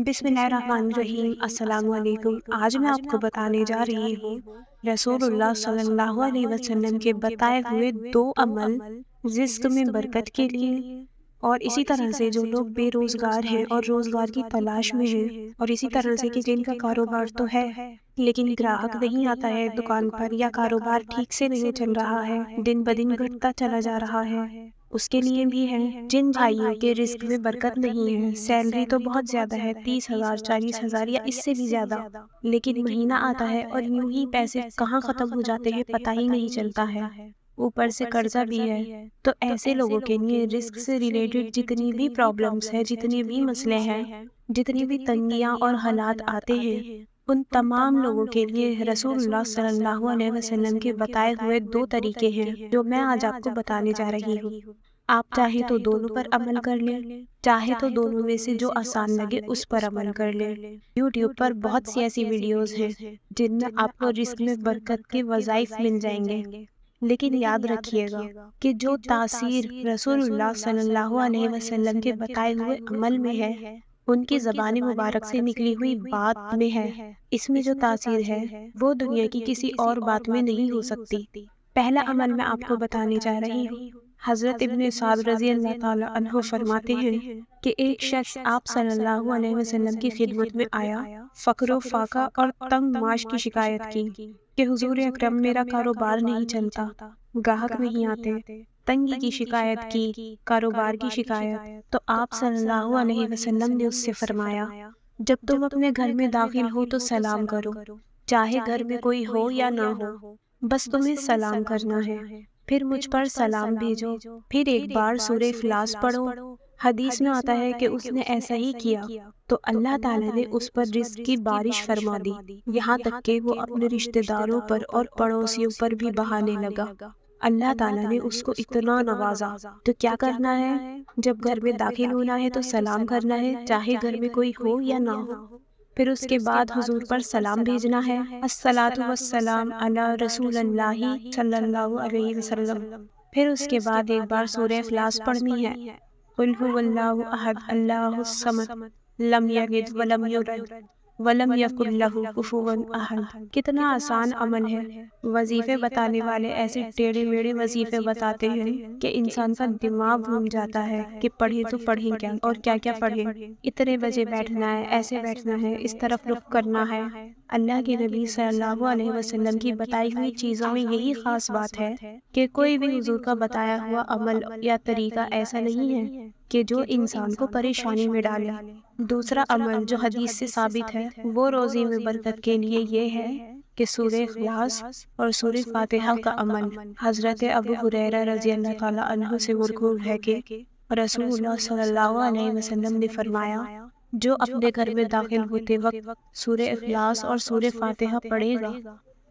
بسم اللہ الرحمن الرحیم۔ السلام علیکم۔ آج میں آپ کو بتانے جا رہی ہوں رسول اللہ صلی اللہ علیہ وسلم کے بتائے ہوئے 2 عمل رزق میں برکت کے لیے، اور اسی طرح سے جو لوگ بے روزگار ہیں اور روزگار کی تلاش میں ہیں، اور اسی طرح سے کہ جن کا کاروبار تو ہے لیکن گراہک نہیں آتا ہے دکان پر، یا کاروبار ٹھیک سے نہیں چل رہا ہے، دن بدن گھٹتا چلا جا رہا ہے، اس کے لیے بھی ہے۔ جن بھائیوں کے رزق میں برکت نہیں ہے، سیلری تو بہت زیادہ ہے، 30,000 40,000 یا اس سے بھی زیادہ، لیکن مہینہ آتا ہے اور یوں ہی پیسے کہاں ختم ہو جاتے ہیں پتہ ہی نہیں چلتا ہے، اوپر سے قرضہ بھی ہے، تو ایسے لوگوں کے لیے رزق سے ریلیٹڈ جتنی بھی پرابلمز ہیں، جتنے بھی مسئلے ہیں، جتنی بھی تنگیاں اور حالات آتے ہیں، ان تمام لوگوں کے لیے رسول اللہ صلی اللہ علیہ وسلم کے بتائے ہوئے 2 طریقے ہیں جو میں آج آپ کو بتانے جا رہی ہوں۔ آپ چاہے تو دونوں پر عمل کر لیں، چاہے تو دونوں میں سے جو آسان لگے اس پر عمل کر لیں۔ یوٹیوب پر بہت سی ایسی ویڈیوز ہیں جن میں آپ کو رزق میں برکت کے وظائف مل جائیں گے، لیکن یاد رکھیے گا کہ جو تاثیر رسول اللہ صلی اللہ علیہ وسلم کے بتائے ہوئے عمل میں ہے، ان کی زبان مبارک سے نکلی ہوئی بات میں ہے، اس میں جو تاثیر ہے وہ دنیا کی کسی اور بات میں نہیں ہو سکتی۔ پہلا عمل میں آپ کو بتانے جا رہی ہوں۔ حضرت ابن سعد رضی اللہ تعالی عنہ فرماتے ہیں کہ ایک شخص آپ صلی اللہ علیہ وسلم کی خدمت میں آیا، فقر و فاقہ اور تنگ معاش کی شکایت کی کہ حضور اکرم میرا کاروبار نہیں چلتا، گاہک نہیں آتے، تنگی کی شکایت کی، کاروبار کی شکایت۔ تو آپ صلی اللہ علیہ وسلم نے اس سے فرمایا، جب تم اپنے گھر میں داخل ہو تو سلام کرو، چاہے گھر میں کوئی ہو یا نہ ہو، بس تمہیں سلام کرنا ہے، پھر مجھ پر سلام بھیجو، پھر ایک بار سورہ اخلاص پڑھو۔ حدیث میں آتا ہے کہ اس نے ایسا ہی کیا تو اللہ تعالیٰ نے اس پر رزق کی بارش فرما دی، یہاں تک کہ وہ اپنے رشتہ داروں پر اور پڑوسیوں پر بھی بہانے لگا۔ اللہ تعالیٰ نے اس کو اتنا نوازا۔ تو کیا کرنا ہے؟ جب گھر میں داخل ہونا ہے تو سلام کرنا ہے، چاہے گھر میں کوئی ہو یا نہ ہو، پھر اس کے بعد حضور پر سلام بھیجنا ہے، الصلاۃ والسلام علی رسول اللہ صلی اللہ علیہ وسلم، پھر اس کے بعد ایک بار سورہ اخلاص پڑھنی ہے، قل هو اللہ احد اللہ الصمد لم یلد ولم یولد ولم یکن لہ کفوا احد۔ کتنا آسان عمل ہے۔ وظیفے بتانے والے ایسے ٹیڑھے میڑھے وظیفے بتاتے ہیں کہ انسان کا دماغ گھوم جاتا ہے کہ پڑھے تو پڑھیں کیا اور کیا کیا پڑھیں، اتنے بجے بیٹھنا ہے، ایسے بیٹھنا ہے، اس طرف رخ کرنا ہے۔ اللہ کے نبی صلی اللہ علیہ وسلم کی بتائی ہوئی چیزوں میں یہی خاص بات ہے کہ کوئی بھی حضور کا بتایا ہوا عمل یا طریقہ ایسا نہیں ہے کہ جو انسان کو پریشانی میں ڈالے۔ دوسرا عمل جو حدیث سے ثابت ہے وہ روزی میں برکت کے لیے یہ ہے کہ سورہ اخلاص اور سورہ فاتحہ کا عمل۔ حضرت ابو ہریرہ رضی اللہ تعالیٰ عنہ سے مرفوع ہے کہ رسول اللہ صلی اللہ علیہ وسلم نے فرمایا، جو اپنے گھر میں داخل ہوتے وقت سورہ اخلاص اور سورہ فاتحہ پڑھے گا،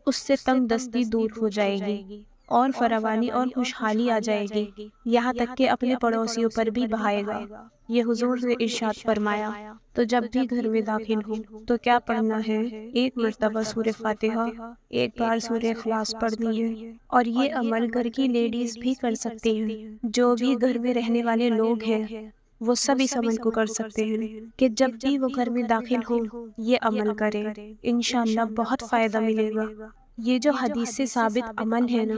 اس سے تنگ دستی دور ہو جائے گی اور فراوانی اور خوشحالی آ جائے گی، یہاں تک کہ اپنے پڑوسیوں پر بھی بہائے گا۔ یہ حضور نے ارشاد فرمایا۔ تو جب بھی گھر میں داخل ہو تو کیا پڑھنا ہے؟ ایک مرتبہ سورہ فاتحہ، ایک بار سورہ اخلاص پڑھنی ہے، اور یہ عمل گھر کی لیڈیز بھی کر سکتی ہیں۔ جو بھی گھر میں رہنے والے لوگ ہیں وہ سب اس عمل کو کر سکتے ہیں کہ جب بھی وہ گھر میں داخل ہو یہ عمل کریں، انشاءاللہ بہت فائدہ ملے گا۔ یہ جو حدیث سے ثابت عمل ہے نا،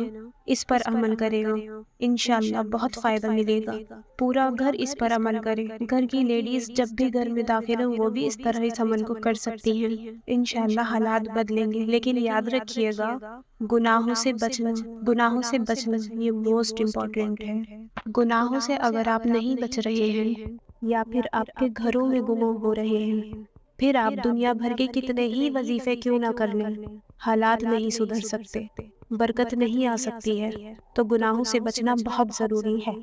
اس پر عمل کرے گا، انشاءاللہ بہت فائدہ ملے گا۔ پورا گھر اس پر عمل کرے، گھر کی لیڈیز جب بھی گھر میں داخل ہوں وہ بھی اس طرح اس عمل کو کر سکتی ہیں، انشاءاللہ حالات بدلیں گے۔ لیکن یاد رکھیے گا، گناہوں سے بچنا، گناہوں سے بچنا یہ موسٹ امپورٹنٹ ہے۔ گناہوں سے اگر آپ نہیں بچ رہے ہیں یا پھر آپ کے گھروں میں گناہ ہو رہے ہیں، پھر آپ دنیا بھر کے کتنے ہی وظیفے کیوں نہ کر لیں، حالات نہیں سدھر سکتے، برکت نہیں آ سکتی ہے۔ تو گناہوں سے بچنا بہت ضروری ہے،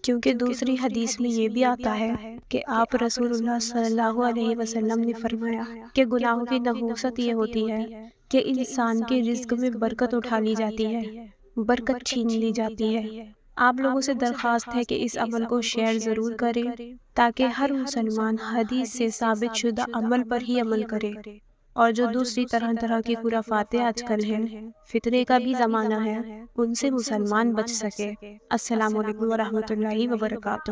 کیونکہ دوسری حدیث میں یہ بھی آتا ہے کہ آپ رسول اللہ صلی اللہ علیہ وسلم نے فرمایا کہ گناہوں کی نحوست یہ ہوتی ہے کہ انسان کے رزق میں برکت اٹھا لی جاتی ہے، برکت چھین لی جاتی ہے۔ آپ لوگوں سے درخواست ہے کہ اس عمل کو شیئر ضرور کریں تاکہ ہر مسلمان حدیث سے ثابت شدہ عمل پر ہی عمل کرے، اور جو دوسری طرح کی خرافاتیں آج کل ہیں، فتنے کا بھی زمانہ ہے، ان سے مسلمان بچ سکے۔ السلام علیکم ورحمۃ اللہ وبرکاتہ۔